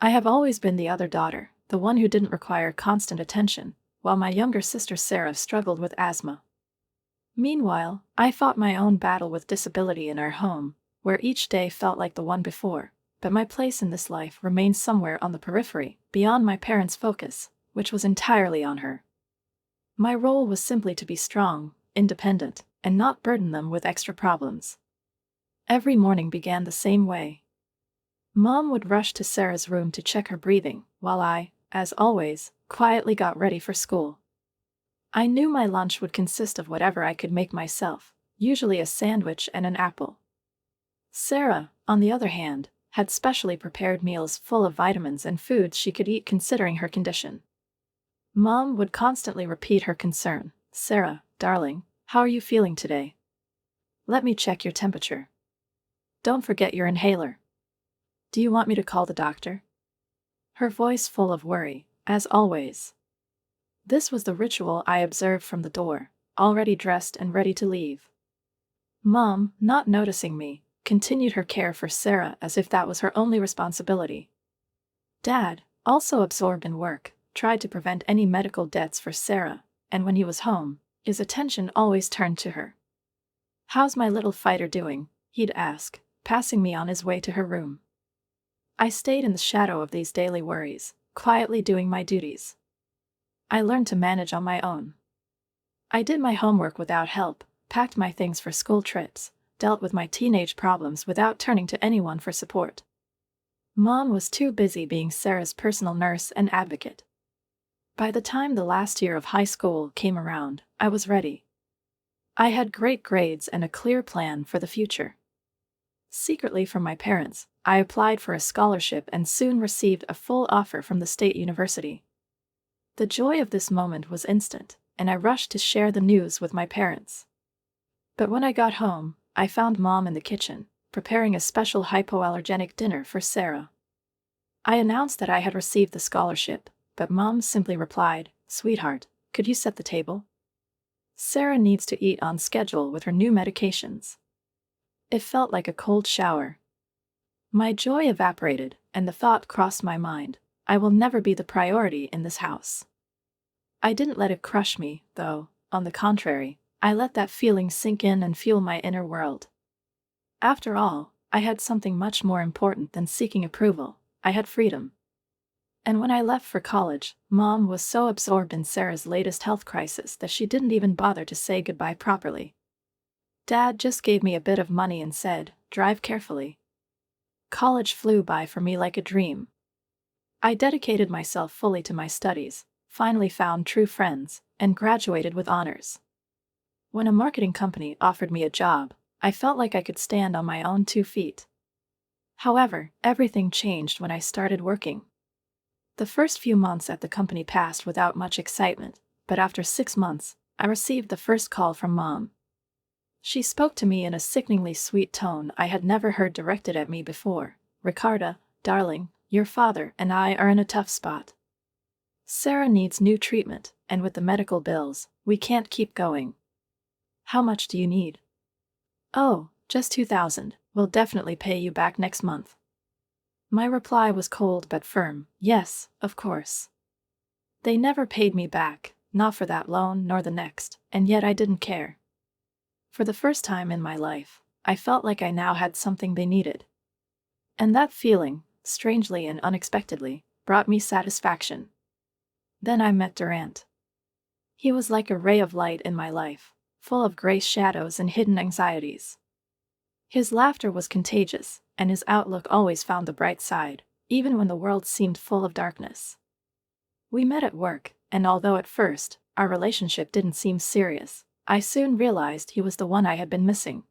I have always been the other daughter, the one who didn't require constant attention, while my younger sister Sarah struggled with asthma. Meanwhile, I fought my own battle with disability in our home, where each day felt like the one before, but my place in this life remained somewhere on the periphery, beyond my parents' focus, which was entirely on her. My role was simply to be strong, independent, and not burden them with extra problems. Every morning began the same way. Mom would rush to Sarah's room to check her breathing, while I, as always, quietly got ready for school. I knew my lunch would consist of whatever I could make myself, usually a sandwich and an apple. Sarah, on the other hand, had specially prepared meals full of vitamins and foods she could eat considering her condition. Mom would constantly repeat her concern. "Sarah, darling, how are you feeling today? Let me check your temperature. Don't forget your inhaler. Do you want me to call the doctor?" Her voice full of worry, as always. This was the ritual I observed from the door, already dressed and ready to leave. Mom, not noticing me, continued her care for Sarah as if that was her only responsibility. Dad, also absorbed in work, tried to prevent any medical debts for Sarah, and when he was home, his attention always turned to her. "How's my little fighter doing?" he'd ask, passing me on his way to her room. I stayed in the shadow of these daily worries, quietly doing my duties. I learned to manage on my own. I did my homework without help, packed my things for school trips, dealt with my teenage problems without turning to anyone for support. Mom was too busy being Sarah's personal nurse and advocate. By the time the last year of high school came around, I was ready. I had great grades and a clear plan for the future. Secretly from my parents, I applied for a scholarship and soon received a full offer from the state university. The joy of this moment was instant, and I rushed to share the news with my parents. But when I got home, I found Mom in the kitchen, preparing a special hypoallergenic dinner for Sarah. I announced that I had received the scholarship, but Mom simply replied, "Sweetheart, could you set the table? Sarah needs to eat on schedule with her new medications." It felt like a cold shower. My joy evaporated, and the thought crossed my mind, I will never be the priority in this house. I didn't let it crush me, though. On the contrary, I let that feeling sink in and fuel my inner world. After all, I had something much more important than seeking approval. I had freedom. And when I left for college, Mom was so absorbed in Sarah's latest health crisis that she didn't even bother to say goodbye properly. Dad just gave me a bit of money and said, "Drive carefully." College flew by for me like a dream. I dedicated myself fully to my studies, finally found true friends, and graduated with honors. When a marketing company offered me a job, I felt like I could stand on my own 2 feet. However, everything changed when I started working. The first few months at the company passed without much excitement, but after 6 months, I received the first call from Mom. She spoke to me in a sickeningly sweet tone I had never heard directed at me before. "Ricarda, darling, your father and I are in a tough spot. Sarah needs new treatment, and with the medical bills, we can't keep going. How much do you need?" "Oh, just 2,000. We'll definitely pay you back next month." My reply was cold but firm. Yes, of course. They never paid me back, not for that loan nor the next, and yet I didn't care. For the first time in my life, I felt like I now had something they needed. And that feeling, strangely and unexpectedly, brought me satisfaction. Then I met Durant. He was like a ray of light in my life, full of gray shadows and hidden anxieties. His laughter was contagious, and his outlook always found the bright side, even when the world seemed full of darkness. We met at work, and although at first, our relationship didn't seem serious, I soon realized he was the one I had been missing.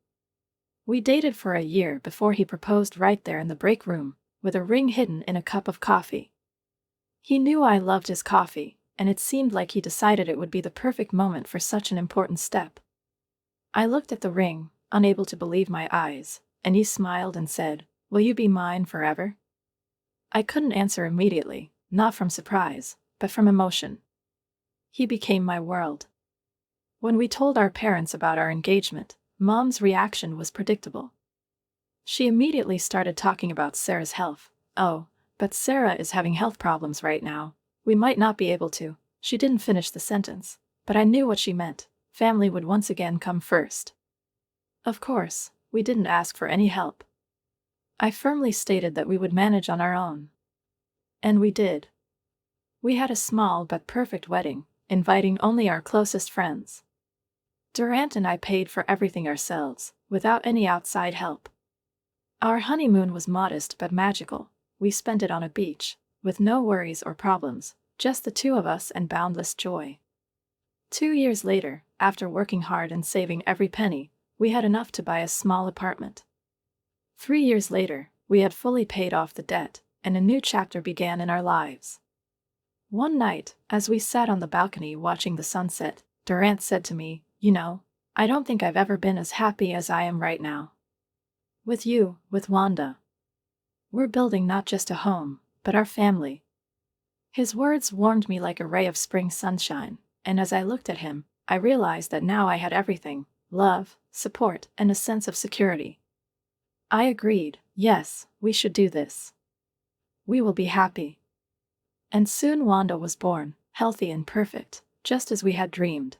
We dated for a year before he proposed right there in the break room, with a ring hidden in a cup of coffee. He knew I loved his coffee, and it seemed like he decided it would be the perfect moment for such an important step. I looked at the ring, unable to believe my eyes, and he smiled and said, "Will you be mine forever?" I couldn't answer immediately, not from surprise, but from emotion. He became my world. When we told our parents about our engagement, Mom's reaction was predictable. She immediately started talking about Sarah's health. "Oh, but Sarah is having health problems right now. We might not be able to. She didn't finish the sentence, but I knew what she meant. Family would once again come first. Of course, we didn't ask for any help. I firmly stated that we would manage on our own. And we did. We had a small but perfect wedding, inviting only our closest friends. Durant and I paid for everything ourselves, without any outside help. Our honeymoon was modest but magical. We spent it on a beach, with no worries or problems, just the two of us and boundless joy. 2 years later, after working hard and saving every penny, we had enough to buy a small apartment. 3 years later, we had fully paid off the debt, and a new chapter began in our lives. One night, as we sat on the balcony watching the sunset, Durant said to me, "You know, I don't think I've ever been as happy as I am right now. With you, with Wanda. We're building not just a home, but our family." His words warmed me like a ray of spring sunshine, and as I looked at him, I realized that now I had everything: love, support, and a sense of security. I agreed, yes, we should do this. We will be happy. And soon Wanda was born, healthy and perfect, just as we had dreamed.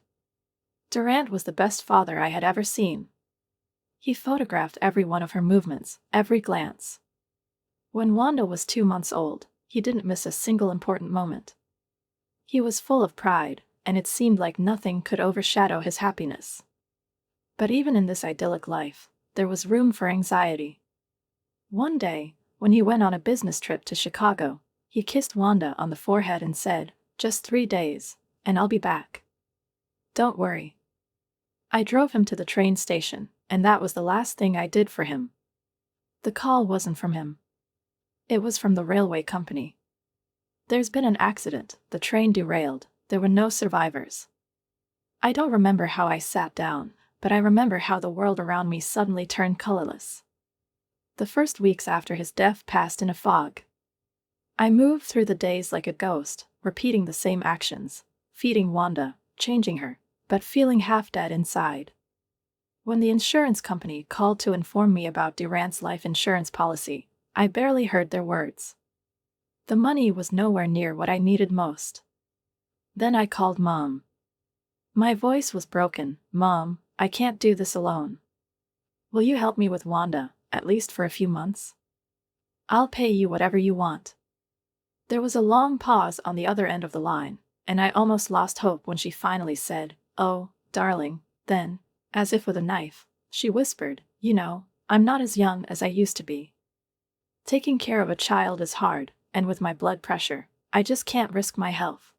Durant was the best father I had ever seen. He photographed every one of her movements, every glance. When Wanda was 2 months old, he didn't miss a single important moment. He was full of pride, and it seemed like nothing could overshadow his happiness. But even in this idyllic life, there was room for anxiety. One day, when he went on a business trip to Chicago, he kissed Wanda on the forehead and said, "Just 3 days, and I'll be back. Don't worry." I drove him to the train station, and that was the last thing I did for him. The call wasn't from him. It was from the railway company. There's been an accident, the train derailed, there were no survivors. I don't remember how I sat down, but I remember how the world around me suddenly turned colorless. The first weeks after his death passed in a fog. I moved through the days like a ghost, repeating the same actions, feeding Wanda, changing her, but feeling half dead inside. When the insurance company called to inform me about Durant's life insurance policy, I barely heard their words. The money was nowhere near what I needed most. Then I called Mom. My voice was broken. "Mom, I can't do this alone. Will you help me with Wanda, at least for a few months? I'll pay you whatever you want." There was a long pause on the other end of the line, and I almost lost hope when she finally said, "Oh, darling." Then, as if with a knife, she whispered, "You know, I'm not as young as I used to be. Taking care of a child is hard, and with my blood pressure, I just can't risk my health.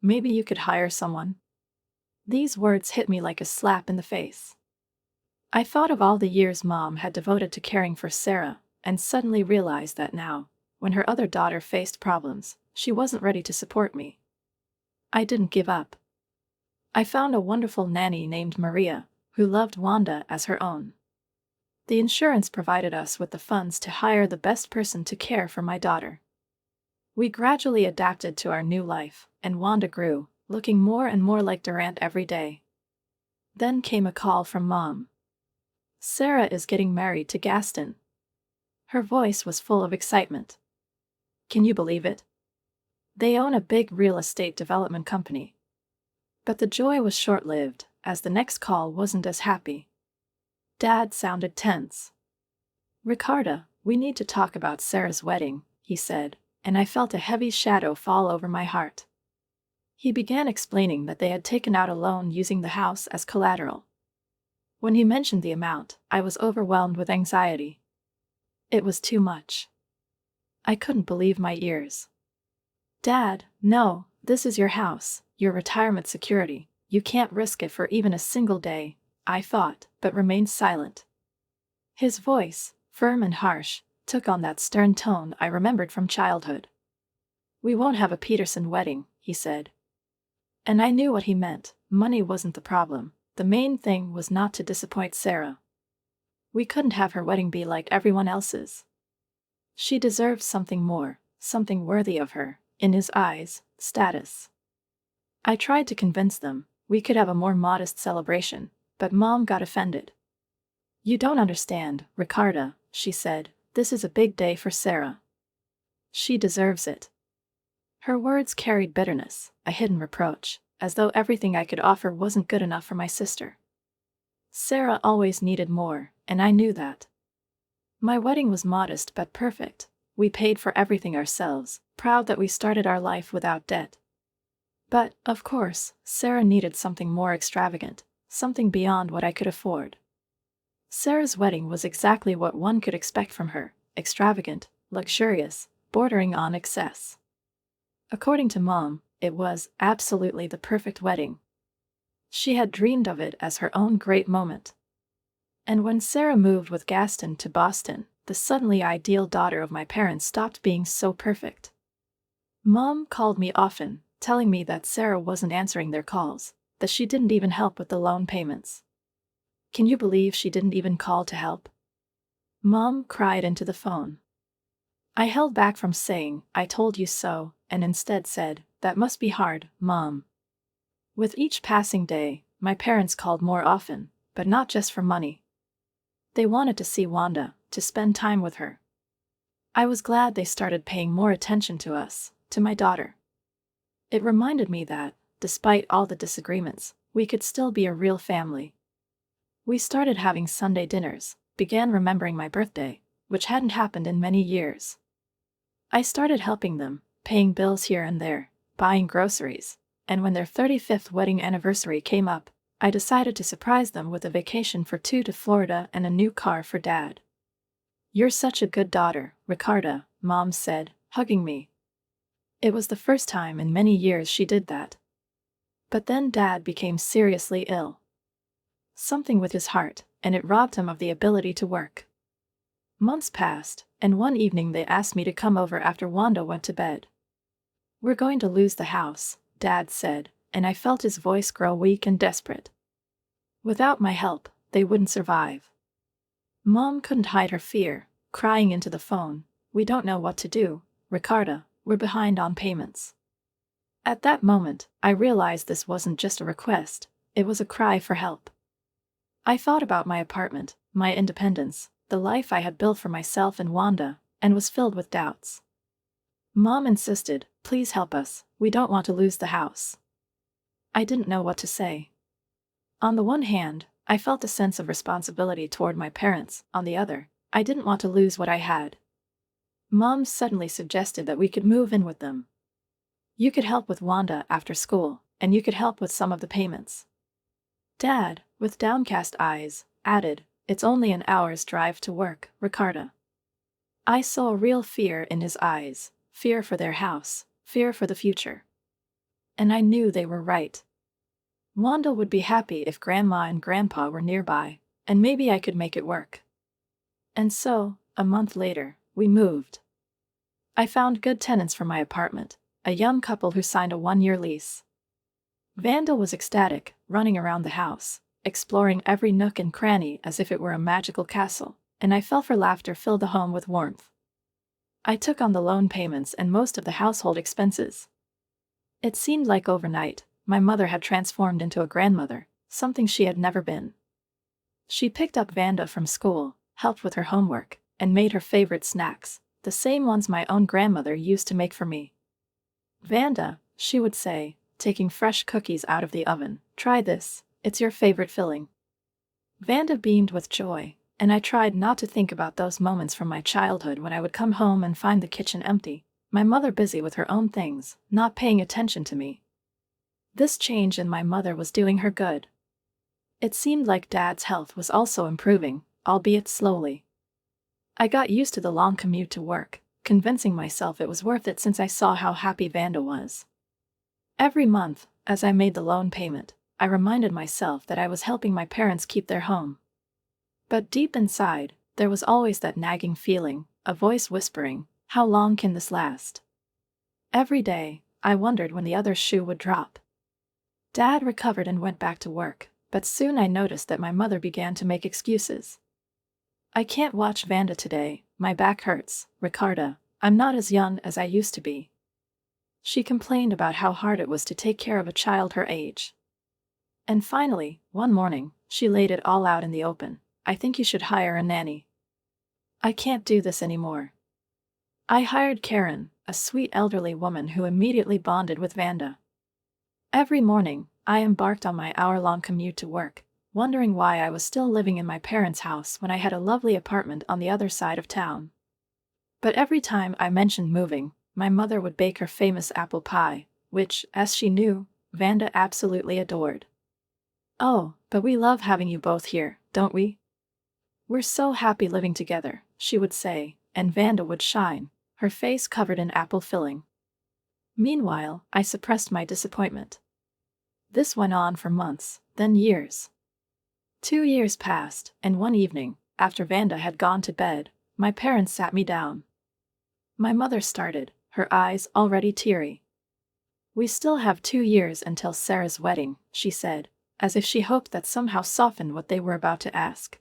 Maybe you could hire someone?" These words hit me like a slap in the face. I thought of all the years Mom had devoted to caring for Sarah, and suddenly realized that now, when her other daughter faced problems, she wasn't ready to support me. I didn't give up. I found a wonderful nanny named Maria, who loved Wanda as her own. The insurance provided us with the funds to hire the best person to care for my daughter. We gradually adapted to our new life, and Wanda grew, looking more and more like Durant every day. Then came a call from Mom. "Sarah is getting married to Gaston." Her voice was full of excitement. "Can you believe it? They own a big real estate development company." But the joy was short-lived, as the next call wasn't as happy. Dad sounded tense. "Ricarda, we need to talk about Sarah's wedding," he said, and I felt a heavy shadow fall over my heart. He began explaining that they had taken out a loan using the house as collateral. When he mentioned the amount, I was overwhelmed with anxiety. It was too much. I couldn't believe my ears. "Dad, no, this is your house, your retirement security. You can't risk it for even a single day," I thought, but remained silent. His voice, firm and harsh, took on that stern tone I remembered from childhood. "We won't have a Peterson wedding," he said. And I knew what he meant. Money wasn't the problem. The main thing was not to disappoint Sarah. We couldn't have her wedding be like everyone else's. She deserved something more, something worthy of her, in his eyes, status. I tried to convince them we could have a more modest celebration, but Mom got offended. "You don't understand, Ricarda," she said. "This is a big day for Sarah. She deserves it. Her words carried bitterness, a hidden reproach, as though everything I could offer wasn't good enough for my sister. Sarah always needed more, and I knew that. My wedding was modest but perfect. We paid for everything ourselves, proud that we started our life without debt. But, of course, Sarah needed something more extravagant, something beyond what I could afford. Sarah's wedding was exactly what one could expect from her: extravagant, luxurious, bordering on excess. According to Mom, it was absolutely the perfect wedding. She had dreamed of it as her own great moment. And when Sarah moved with Gaston to Boston, the suddenly ideal daughter of my parents stopped being so perfect. Mom called me often, telling me that Sarah wasn't answering their calls, that she didn't even help with the loan payments. Can you believe she didn't even call to help? Mom cried into the phone. I held back from saying, "I told you so," and instead said, "That must be hard, Mom." With each passing day, my parents called more often, but not just for money. They wanted to see Wanda, to spend time with her. I was glad they started paying more attention to us, to my daughter. It reminded me that, despite all the disagreements, we could still be a real family. We started having Sunday dinners, began remembering my birthday, which hadn't happened in many years. I started helping them, paying bills here and there, buying groceries, and when their 35th wedding anniversary came up, I decided to surprise them with a vacation for 2 to Florida and a new car for Dad. "You're such a good daughter, Ricarda," Mom said, hugging me. It was the first time in many years she did that. But then Dad became seriously ill. Something with his heart, and it robbed him of the ability to work. Months passed, and one evening they asked me to come over after Wanda went to bed. "We're going to lose the house," Dad said, and I felt his voice grow weak and desperate. Without my help, they wouldn't survive. Mom couldn't hide her fear, crying into the phone, "We don't know what to do, Ricarda, we're behind on payments." At that moment, I realized this wasn't just a request, it was a cry for help. I thought about my apartment, my independence, the life I had built for myself and Wanda, and was filled with doubts. Mom insisted, "Please help us, we don't want to lose the house." I didn't know what to say. On the one hand, I felt a sense of responsibility toward my parents. On the other, I didn't want to lose what I had. Mom suddenly suggested that we could move in with them. "You could help with Wanda after school, and you could help with some of the payments." Dad, with downcast eyes, added, "It's only an hour's drive to work, Ricarda." I saw real fear in his eyes, fear for their house, fear for the future. And I knew they were right. Wanda would be happy if Grandma and Grandpa were nearby, and maybe I could make it work. And so, a month later, we moved. I found good tenants for my apartment, a young couple who signed a 1-year lease. Vanda was ecstatic, running around the house, exploring every nook and cranny as if it were a magical castle, and I fell for laughter filled the home with warmth. I took on the loan payments and most of the household expenses. It seemed like overnight, my mother had transformed into a grandmother, something she had never been. She picked up Vanda from school, helped with her homework, and made her favorite snacks, the same ones my own grandmother used to make for me. "Vanda," she would say, taking fresh cookies out of the oven, "try this, it's your favorite filling." Vanda beamed with joy, and I tried not to think about those moments from my childhood when I would come home and find the kitchen empty, my mother busy with her own things, not paying attention to me. This change in my mother was doing her good. It seemed like Dad's health was also improving, albeit slowly. I got used to the long commute to work, convincing myself it was worth it since I saw how happy Vanda was. Every month, as I made the loan payment, I reminded myself that I was helping my parents keep their home. But deep inside, there was always that nagging feeling, a voice whispering, "How long can this last?" Every day, I wondered when the other shoe would drop. Dad recovered and went back to work, but soon I noticed that my mother began to make excuses. "I can't watch Vanda today, my back hurts, Ricarda, I'm not as young as I used to be." She complained about how hard it was to take care of a child her age. And finally, one morning, she laid it all out in the open, "I think you should hire a nanny. I can't do this anymore." I hired Karen, a sweet elderly woman who immediately bonded with Vanda. Every morning, I embarked on my hour-long commute to work, wondering why I was still living in my parents' house when I had a lovely apartment on the other side of town. But every time I mentioned moving, my mother would bake her famous apple pie, which, as she knew, Vanda absolutely adored. "Oh, but we love having you both here, don't we? We're so happy living together," she would say, and Vanda would shine, her face covered in apple filling. Meanwhile, I suppressed my disappointment. This went on for months, then years. 2 years passed, and one evening, after Vanda had gone to bed, my parents sat me down. My mother started, her eyes already teary. "We still have 2 years until Sarah's wedding," she said, as if she hoped that somehow softened what they were about to ask.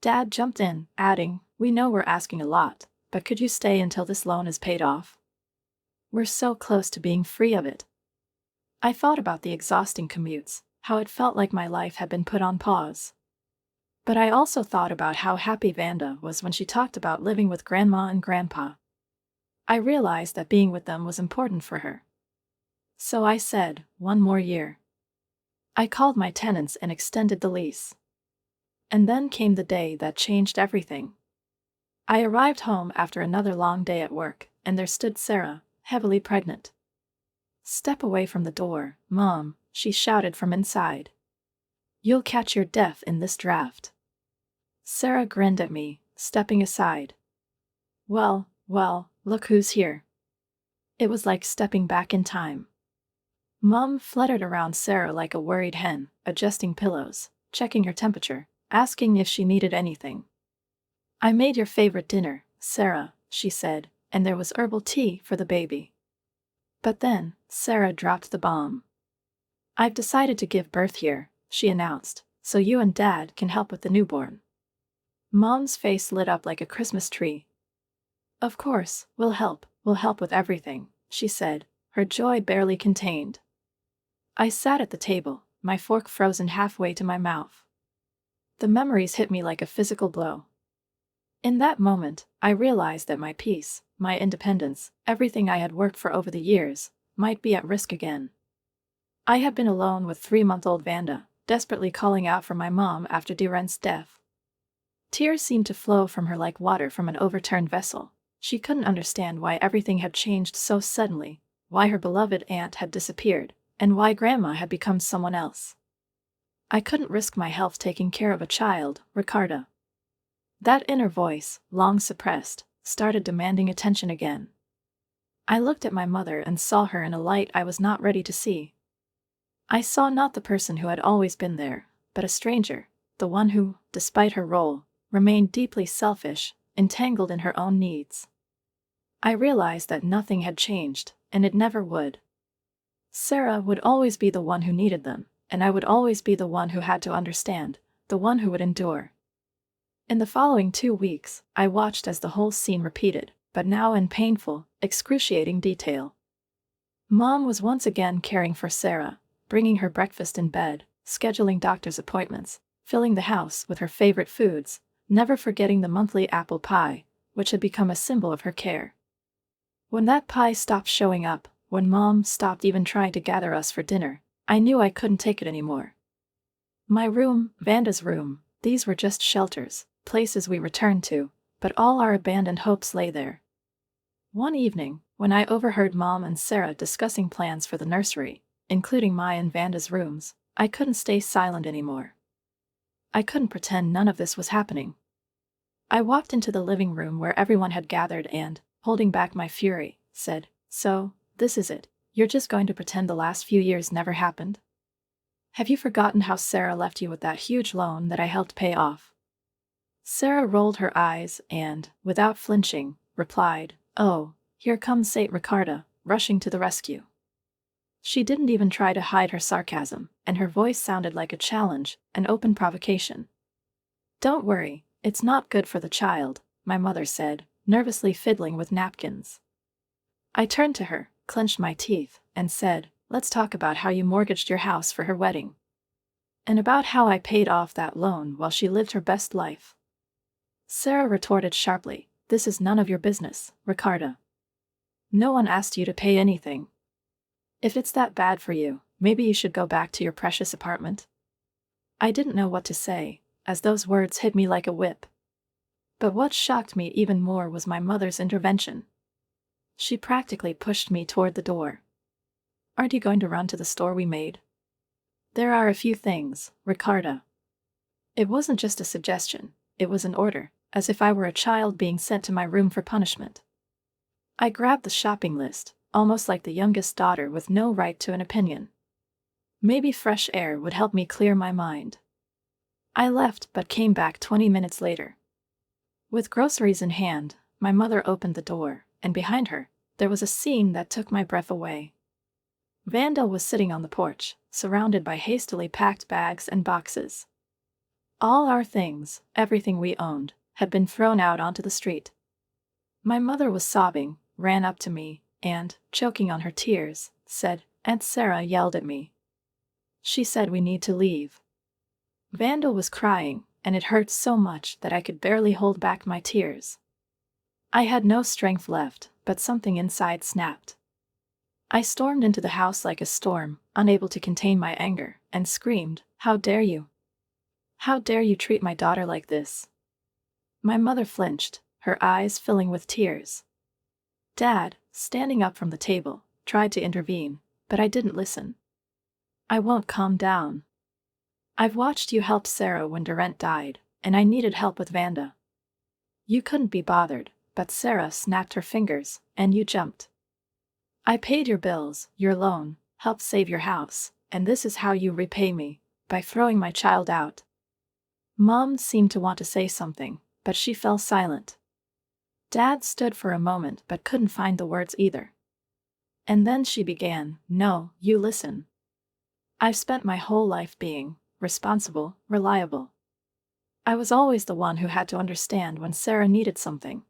Dad jumped in, adding, "We know we're asking a lot, but could you stay until this loan is paid off? We're so close to being free of it." I thought about the exhausting commutes, how it felt like my life had been put on pause. But I also thought about how happy Vanda was when she talked about living with Grandma and Grandpa. I realized that being with them was important for her. So I said, "1 more year." I called my tenants and extended the lease. And then came the day that changed everything. I arrived home after another long day at work, and there stood Sarah, heavily pregnant. "Step away from the door, Mom," she shouted from inside. "You'll catch your death in this draft." Sarah grinned at me, stepping aside. Well, look who's here." It was like stepping back in time. Mom fluttered around Sarah like a worried hen, adjusting pillows, checking her temperature, asking if she needed anything. "I made your favorite dinner, Sarah," she said, "and there was herbal tea for the baby." But then, Sarah dropped the bomb. "I've decided to give birth here," she announced, "so you and Dad can help with the newborn." Mom's face lit up like a Christmas tree. "Of course, we'll help with everything," she said, her joy barely contained. I sat at the table, my fork frozen halfway to my mouth. The memories hit me like a physical blow. In that moment, I realized that my peace, my independence, everything I had worked for over the years, might be at risk again. I had been alone with 3-month-old Vanda, desperately calling out for my mom after Durant's death. Tears seemed to flow from her like water from an overturned vessel. She couldn't understand why everything had changed so suddenly, why her beloved aunt had disappeared, and why Grandma had become someone else. I couldn't risk my health taking care of a child, Ricarda. That inner voice, long suppressed, started demanding attention again. I looked at my mother and saw her in a light I was not ready to see. I saw not the person who had always been there, but a stranger, the one who, despite her role, remained deeply selfish, entangled in her own needs. I realized that nothing had changed, and it never would. Sarah would always be the one who needed them, and I would always be the one who had to understand, the one who would endure. In the following 2 weeks, I watched as the whole scene repeated, but now in painful, excruciating detail. Mom was once again caring for Sarah, bringing her breakfast in bed, scheduling doctor's appointments, filling the house with her favorite foods, never forgetting the monthly apple pie, which had become a symbol of her care. When that pie stopped showing up, when Mom stopped even trying to gather us for dinner, I knew I couldn't take it anymore. My room, Vanda's room, these were just shelters, places we returned to, but all our abandoned hopes lay there. One evening, when I overheard Mom and Sarah discussing plans for the nursery, including my and Vanda's rooms, I couldn't stay silent anymore. I couldn't pretend none of this was happening. I walked into the living room where everyone had gathered and, holding back my fury, said, "So, this is it. You're just going to pretend the last few years never happened? Have you forgotten how Sarah left you with that huge loan that I helped pay off?" Sarah rolled her eyes and, without flinching, replied, "Oh, here comes Saint Ricarda, rushing to the rescue." She didn't even try to hide her sarcasm, and her voice sounded like a challenge, an open provocation. "Don't worry, it's not good for the child," my mother said, nervously fiddling with napkins. I turned to her, clenched my teeth, and said, "Let's talk about how you mortgaged your house for her wedding. And about how I paid off that loan while she lived her best life." Sarah retorted sharply, This is none of your business, Ricardo. No one asked you to pay anything. If it's that bad for you, maybe you should go back to your precious apartment. I didn't know what to say, as those words hit me like a whip. But what shocked me even more was my mother's intervention. She practically pushed me toward the door. Aren't you going to run to the store we made? There are a few things, Ricardo. It wasn't just a suggestion, it was an order, as if I were a child being sent to my room for punishment. I grabbed the shopping list, almost like the youngest daughter with no right to an opinion. Maybe fresh air would help me clear my mind. I left but came back 20 minutes later. With groceries in hand, my mother opened the door, and behind her, there was a scene that took my breath away. Vanda was sitting on the porch, surrounded by hastily packed bags and boxes. All our things, everything we owned, had been thrown out onto the street. My mother was sobbing, ran up to me, and, choking on her tears, said, "Aunt Sarah yelled at me. She said we need to leave." Vanda was crying, and it hurt so much that I could barely hold back my tears. I had no strength left, but something inside snapped. I stormed into the house like a storm, unable to contain my anger, and screamed, "How dare you? How dare you treat my daughter like this?" My mother flinched, her eyes filling with tears. Dad, standing up from the table, tried to intervene, but I didn't listen. "I won't calm down. I've watched you help Sarah when Durant died, and I needed help with Vanda. You couldn't be bothered, but Sarah snapped her fingers, and you jumped. I paid your bills, your loan, helped save your house, and this is how you repay me, by throwing my child out." Mom seemed to want to say something, but she fell silent. Dad stood for a moment but couldn't find the words either. And then she began, "No, you listen. I've spent my whole life being responsible, reliable. I was always the one who had to understand when Sarah needed something.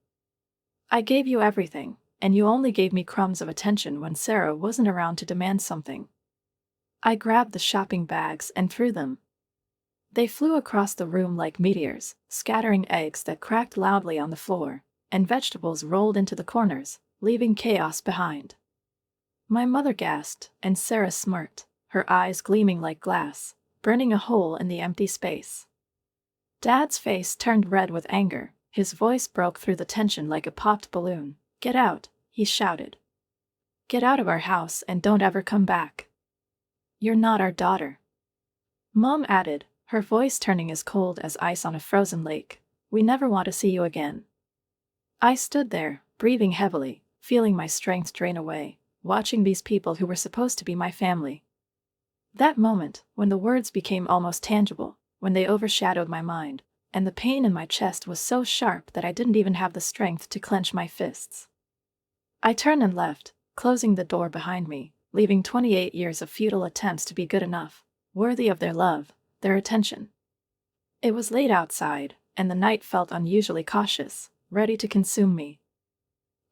I gave you everything, and you only gave me crumbs of attention when Sarah wasn't around to demand something." I grabbed the shopping bags and threw them. They flew across the room like meteors, scattering eggs that cracked loudly on the floor, and vegetables rolled into the corners, leaving chaos behind. My mother gasped, and Sarah smirked, her eyes gleaming like glass, burning a hole in the empty space. Dad's face turned red with anger, his voice broke through the tension like a popped balloon. "Get out," he shouted. "Get out of our house and don't ever come back. You're not our daughter." Mom added, her voice turning as cold as ice on a frozen lake, "We never want to see you again." I stood there, breathing heavily, feeling my strength drain away, watching these people who were supposed to be my family. That moment, when the words became almost tangible, when they overshadowed my mind, and the pain in my chest was so sharp that I didn't even have the strength to clench my fists. I turned and left, closing the door behind me, leaving 28 years of futile attempts to be good enough, worthy of their love, their attention. It was late outside, and the night felt unusually cautious, ready to consume me.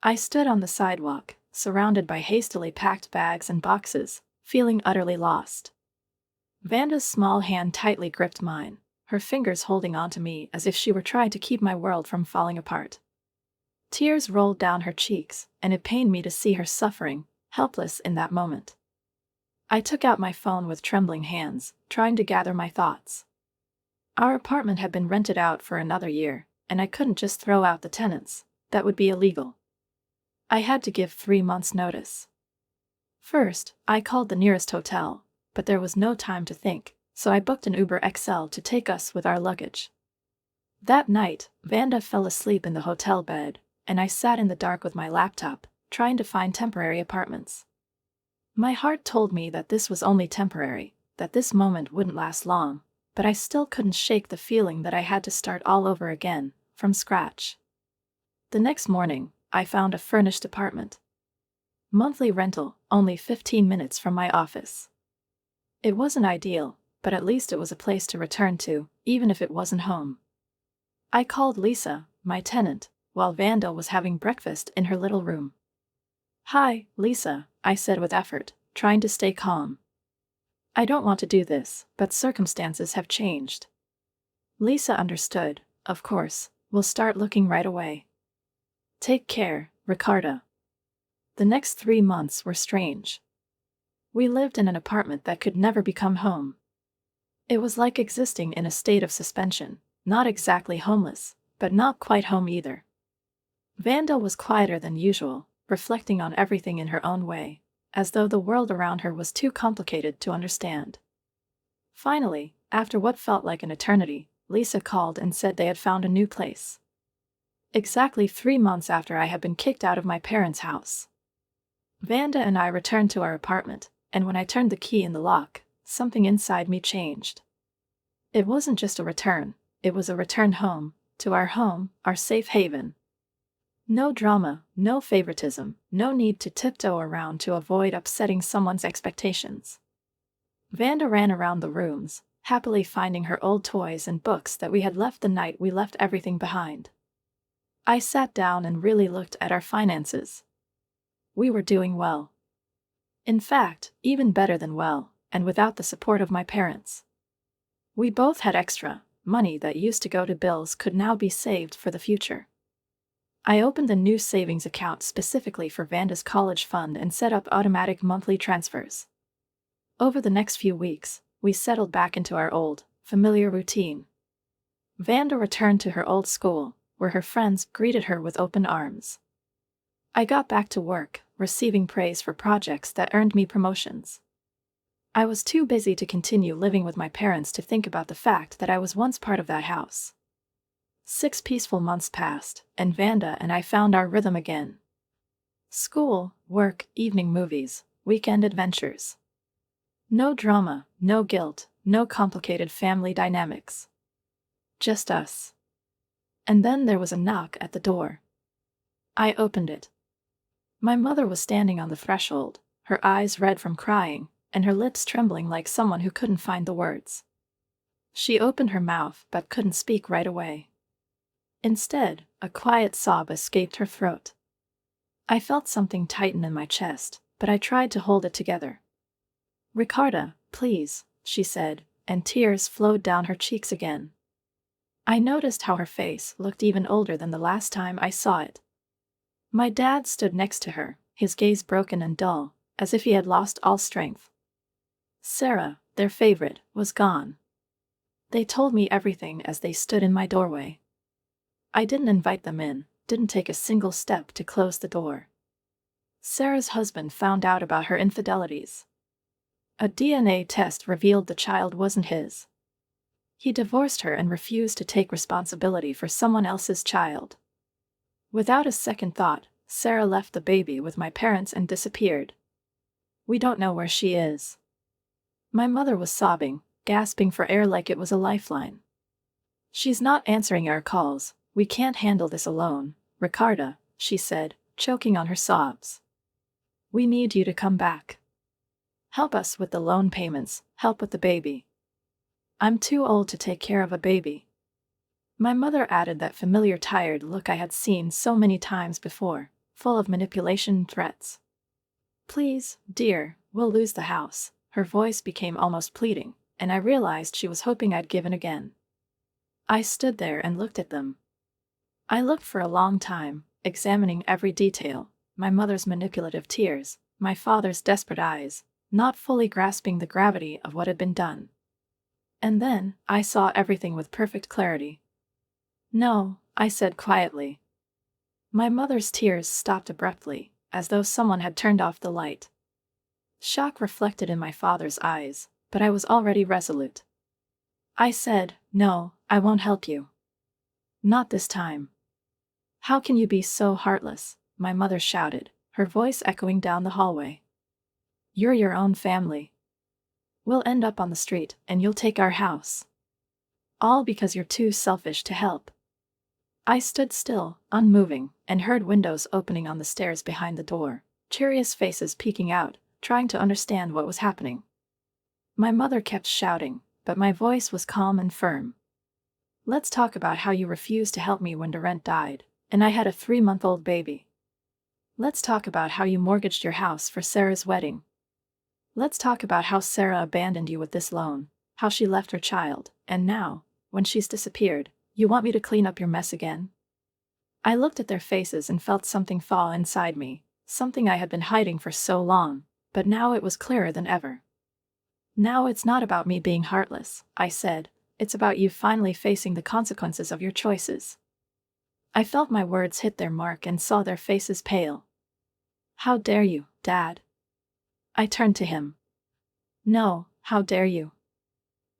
I stood on the sidewalk, surrounded by hastily packed bags and boxes, feeling utterly lost. Vanda's small hand tightly gripped mine, her fingers holding onto me as if she were trying to keep my world from falling apart. Tears rolled down her cheeks, and it pained me to see her suffering, helpless in that moment. I took out my phone with trembling hands, trying to gather my thoughts. Our apartment had been rented out for another year, and I couldn't just throw out the tenants. That would be illegal. I had to give 3 months' notice. First, I called the nearest hotel, but there was no time to think, so I booked an Uber XL to take us with our luggage. That night, Vanda fell asleep in the hotel bed, and I sat in the dark with my laptop, trying to find temporary apartments. My heart told me that this was only temporary, that this moment wouldn't last long, but I still couldn't shake the feeling that I had to start all over again, from scratch. The next morning, I found a furnished apartment. Monthly rental, only 15 minutes from my office. It wasn't ideal, but at least it was a place to return to, even if it wasn't home. I called Lisa, my tenant, while Vanda was having breakfast in her little room. "Hi, Lisa," I said with effort, trying to stay calm. "I don't want to do this, but circumstances have changed." Lisa understood. "Of course, we'll start looking right away." Take care, Ricarda. The next 3 months were strange. We lived in an apartment that could never become home. It was like existing in a state of suspension, not exactly homeless, but not quite home either. Vanda was quieter than usual, reflecting on everything in her own way, as though the world around her was too complicated to understand. Finally, after what felt like an eternity, Lisa called and said they had found a new place. Exactly 3 months after I had been kicked out of my parents' house. Vanda and I returned to our apartment, and when I turned the key in the lock, something inside me changed. It wasn't just a return, it was a return home, to our home, our safe haven. No drama, no favoritism, no need to tiptoe around to avoid upsetting someone's expectations. Vanda ran around the rooms, happily finding her old toys and books that we had left the night we left everything behind. I sat down and really looked at our finances. We were doing well. In fact, even better than well, and without the support of my parents. We both had extra money that used to go to bills could now be saved for the future. I opened a new savings account specifically for Vanda's college fund and set up automatic monthly transfers. Over the next few weeks, we settled back into our old, familiar routine. Vanda returned to her old school, where her friends greeted her with open arms. I got back to work, receiving praise for projects that earned me promotions. I was too busy to continue living with my parents to think about the fact that I was once part of that house. 6 peaceful months passed, and Vanda and I found our rhythm again. School, work, evening movies, weekend adventures. No drama, no guilt, no complicated family dynamics. Just us. And then there was a knock at the door. I opened it. My mother was standing on the threshold, her eyes red from crying, and her lips trembling like someone who couldn't find the words. She opened her mouth but couldn't speak right away. Instead, a quiet sob escaped her throat. I felt something tighten in my chest, but I tried to hold it together. "Ricarda, please," she said, and tears flowed down her cheeks again. I noticed how her face looked even older than the last time I saw it. My dad stood next to her, his gaze broken and dull, as if he had lost all strength. Sarah, their favorite, was gone. They told me everything as they stood in my doorway. I didn't invite them in, didn't take a single step to close the door. Sarah's husband found out about her infidelities. A DNA test revealed the child wasn't his. He divorced her and refused to take responsibility for someone else's child. Without a second thought, Sarah left the baby with my parents and disappeared. We don't know where she is. My mother was sobbing, gasping for air like it was a lifeline. "She's not answering our calls. We can't handle this alone, Ricarda," she said, choking on her sobs. "We need you to come back. Help us with the loan payments, help with the baby. I'm too old to take care of a baby." My mother added that familiar tired look I had seen so many times before, full of manipulation and threats. "Please, dear, we'll lose the house." Her voice became almost pleading, and I realized she was hoping I'd give in again. I stood there and looked at them. I looked for a long time, examining every detail, my mother's manipulative tears, my father's desperate eyes, not fully grasping the gravity of what had been done. And then, I saw everything with perfect clarity. "No," I said quietly. My mother's tears stopped abruptly, as though someone had turned off the light. Shock reflected in my father's eyes, but I was already resolute. I said, "No, I won't help you. Not this time." "How can you be so heartless?" my mother shouted, her voice echoing down the hallway. "You're your own family. We'll end up on the street, and you'll take our house. All because you're too selfish to help." I stood still, unmoving, and heard windows opening on the stairs behind the door, curious faces peeking out, trying to understand what was happening. My mother kept shouting, but my voice was calm and firm. "Let's talk about how you refused to help me when the rent died, and I had a 3-month-old baby. Let's talk about how you mortgaged your house for Sarah's wedding. Let's talk about how Sarah abandoned you with this loan, how she left her child, and now, when she's disappeared, you want me to clean up your mess again?" I looked at their faces and felt something fall inside me, something I had been hiding for so long, but now it was clearer than ever. Now it's not about me being heartless, I said. It's about you finally facing the consequences of your choices. I felt my words hit their mark and saw their faces pale. How dare you, Dad? I turned to him. No, how dare you?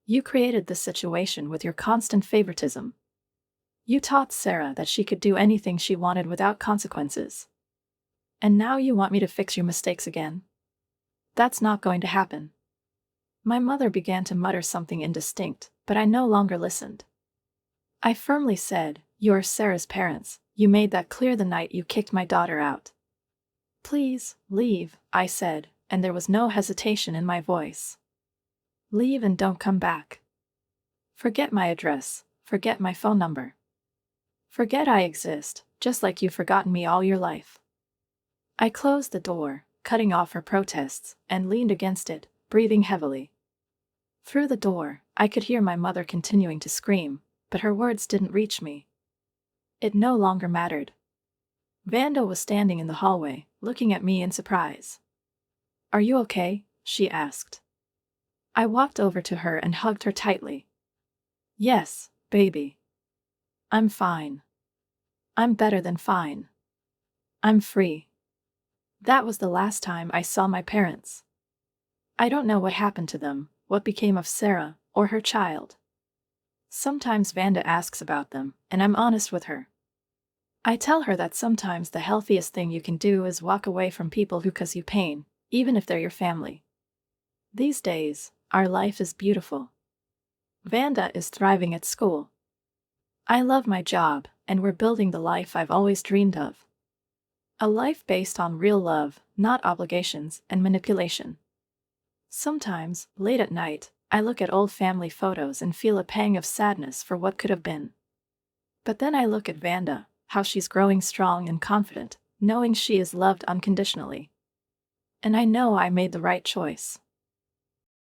You created this situation with your constant favoritism. You taught Sarah that she could do anything she wanted without consequences. And now you want me to fix your mistakes again? That's not going to happen. My mother began to mutter something indistinct, but I no longer listened. I firmly said, "You're Sarah's parents. You made that clear the night you kicked my daughter out." "Please, leave," I said, and there was no hesitation in my voice. "Leave and don't come back. Forget my address, forget my phone number. Forget I exist, just like you've forgotten me all your life." I closed the door, cutting off her protests, and leaned against it, breathing heavily. Through the door, I could hear my mother continuing to scream, but her words didn't reach me. It no longer mattered. Vanda was standing in the hallway, looking at me in surprise. "Are you okay?" she asked. I walked over to her and hugged her tightly. "Yes, baby. I'm fine. I'm better than fine. I'm free." That was the last time I saw my parents. I don't know what happened to them, what became of Sarah, or her child. Sometimes Vanda asks about them, and I'm honest with her. I tell her that sometimes the healthiest thing you can do is walk away from people who cause you pain, even if they're your family. These days, our life is beautiful. Vanda is thriving at school. I love my job, and we're building the life I've always dreamed of. A life based on real love, not obligations and manipulation. Sometimes, late at night, I look at old family photos and feel a pang of sadness for what could have been. But then I look at Vanda, how she's growing strong and confident, knowing she is loved unconditionally. And I know I made the right choice.